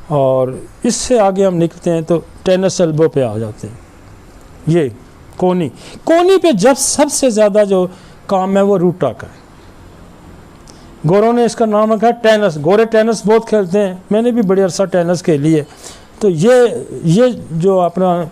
और इससे आगे हम निकलते हैं तो टेनस एल्बो पे आ जाते हैं। ये कोनी पे जब सबसे ज़्यादा जो काम है वो रूटा का है। गोरों ने इसका नाम रखा है टेनिस। गोरे टेनिस बहुत खेलते हैं, मैंने भी बड़े अरसा टेनिस खेली है। तो ये जो अपना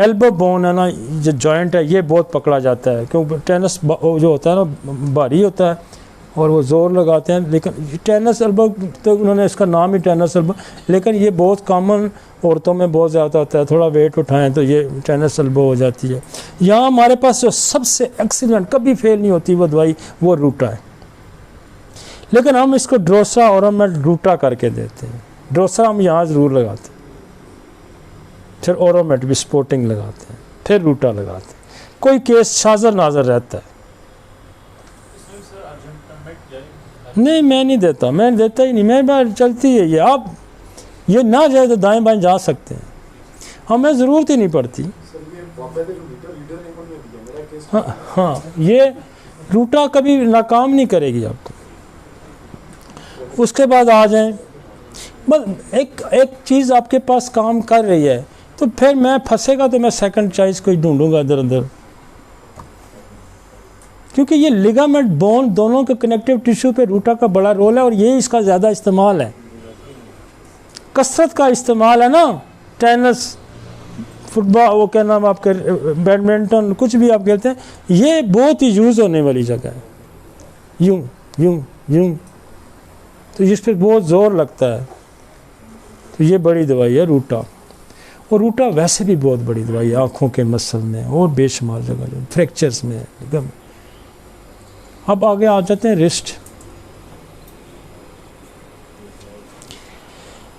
एल्बो बोन है ना, जो जॉइंट है, ये बहुत पकड़ा जाता है क्योंकि टेनिस जो होता है ना भारी होता है और वो ज़ोर लगाते हैं। लेकिन टेनिस एल्बो तो उन्होंने इसका नाम ही टेनिस एल्बो, लेकिन ये बहुत कॉमन औरतों में बहुत ज़्यादा होता है। थोड़ा वेट उठाएं तो ये टेनिस एल्बो हो जाती है। यहाँ हमारे पास जो सबसे एक्सीलेंट कभी फेल नहीं होती वो दवाई वो रूटा है, लेकिन हम इसको ड्रोसा और हम रूटा करके देते हैं। ड्रोसा हम यहाँ ज़रूर लगाते हैं, फिर ओरोमेट भी स्पोर्टिंग लगाते हैं, फिर रूटा लगाते हैं। कोई केस शाज़र नाजर रहता है। नहीं, मैं नहीं देता, मैं देता ही नहीं। मैं चलती है ये, आप ये ना जाए तो दाएं बाएं जा सकते हैं, हमें ज़रूरत ही नहीं पड़ती। हाँ, ये रूटा कभी नाकाम नहीं करेगी आपको। उसके बाद आ जाएं, बस एक चीज़ आपके पास काम कर रही है तो फिर मैं फंसेगा तो मैं सेकंड चॉइस कोई ढूंढूंगा इधर उधर, क्योंकि ये लिगामेंट बोन दोनों के कनेक्टिव टिश्यू पे रूटा का बड़ा रोल है और ये इसका ज़्यादा इस्तेमाल है, कसरत का इस्तेमाल है ना। टेनिस, फुटबॉल, वो क्या नाम आपके, बैडमिंटन, कुछ भी आप खेलते हैं, ये बहुत ही यूज़ होने वाली जगह है। यूं यूं यूं, तो इस पर बहुत ज़ोर लगता है। तो ये बड़ी दवाई है रूटा। और रूटा वैसे भी बहुत बड़ी दवाई है आँखों के मसल में और बेशुमार जगह, फ्रैक्चर्स में। अब आगे आ जाते हैं रिस्ट।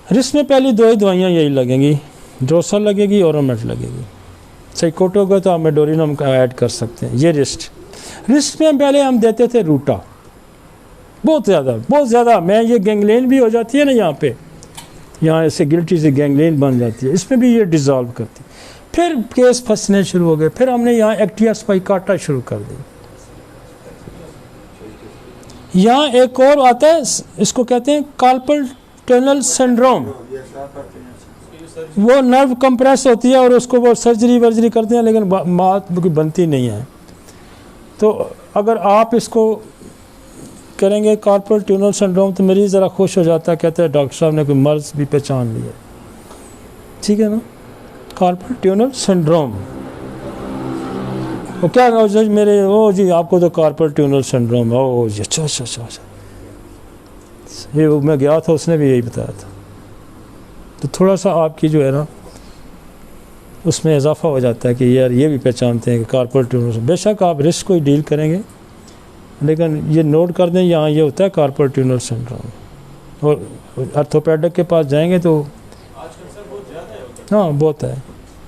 रिस्ट में पहली दो ही दवाइयाँ यही लगेंगी, ड्रोसा लगेगी, ओरोमेट लगेगी। साइकोट होगा तो आप मेडोरिनम का ऐड कर सकते हैं। ये रिस्ट में पहले हम देते थे रूटा, बहुत ज़्यादा। मैं ये गैंग्रेन भी हो जाती है ना यहाँ ऐसे गिल्टी से गैंग्रेन बन जाती है, इसमें भी ये डिज़ोल्व करती। फिर केस फंसने शुरू हो गए, फिर हमने यहाँ एक्टिया स्पाइकाटा शुरू कर दी। यहाँ एक और आता है, इसको कहते हैं कार्पल टनल सिंड्रोम। वो नर्व कंप्रेस होती है और उसको वो सर्जरी करते हैं, लेकिन बात बनती नहीं है। तो अगर आप इसको करेंगे कार्पल ट्यूनल सिंड्रोम तो मरीज़ ज़रा खुश हो जाता है, कहते हैं डॉक्टर साहब ने कोई मर्ज भी पहचान लिया। ठीक है ना, कार्पल ट्यूनल सिंड्रोम। वो क्या मेरे, ओ जी आपको तो कार्पल ट्यूनल सिंड्रोम है। ओ जी, अच्छा। ये मैं गया था, उसने भी यही बताया था। तो थोड़ा सा आपकी जो है ना उसमें इजाफा हो जाता है कि यार ये भी पहचानते हैं कि कार्पल ट्यूनल। बेशक आप रिस्क को ही डील करेंगे, लेकिन ये नोट कर दें, यहाँ ये होता है कार्पल ट्यूनल सिंड्रोम। और ऑर्थोपेडिक के पास जाएंगे तो हाँ बहुत है,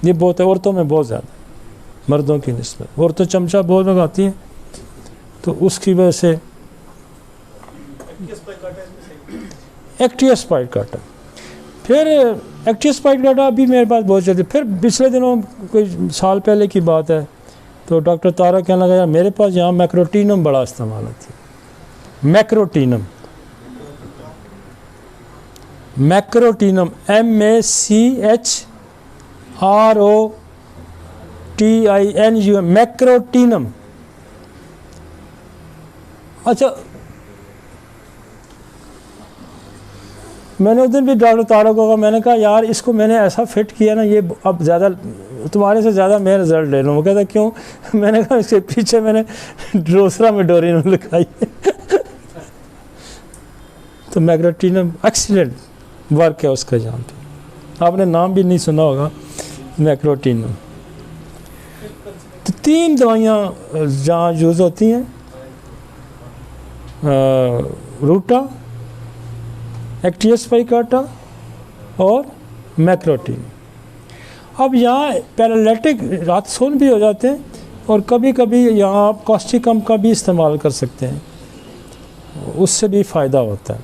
ये बहुत है। औरतों में बहुत ज़्यादा, मर्दों की निस्बत। औरतें चमचा बहुत लगाती हैं तो उसकी वजह से एक्टिया स्पाइकाटा। फिर एक्टिया स्पाइकाटा अभी मेरे पास बहुत जल्दी। फिर पिछले दिनों कोई साल पहले की बात है तो डॉक्टर तारा कहने लगा यार मेरे पास यहाँ मैक्रोटीनम बड़ा इस्तेमाल होती है। मैक्रोटीनम MACHROTINUM, मैक्रोटीनम। अच्छा, मैंने उस दिन भी डॉक्टर तारा को कहा, मैंने कहा यार इसको मैंने ऐसा फिट किया ना, ये अब ज़्यादा तुम्हारे से ज़्यादा मैं रिजल्ट ले लूँ। वो कहता क्यों? मैंने कहा इसके पीछे मैंने ड्रोसरा मेडोरिनम लिखाई है। तो मैक्रोटीनम एक्सीलेंट वर्क है उसका, जहाँ पे आपने नाम भी नहीं सुना होगा, मैक्रोटीनम। तो 3 दवाइयाँ जहाँ यूज़ होती हैं, रूटा, एक्टिया स्पाइकाटा और मैक्रोटीनम। अब यहाँ पैरालिटिक रात सोन भी हो जाते हैं और कभी कभी यहाँ आप कॉस्टिकम का भी इस्तेमाल कर सकते हैं, उससे भी फ़ायदा होता है।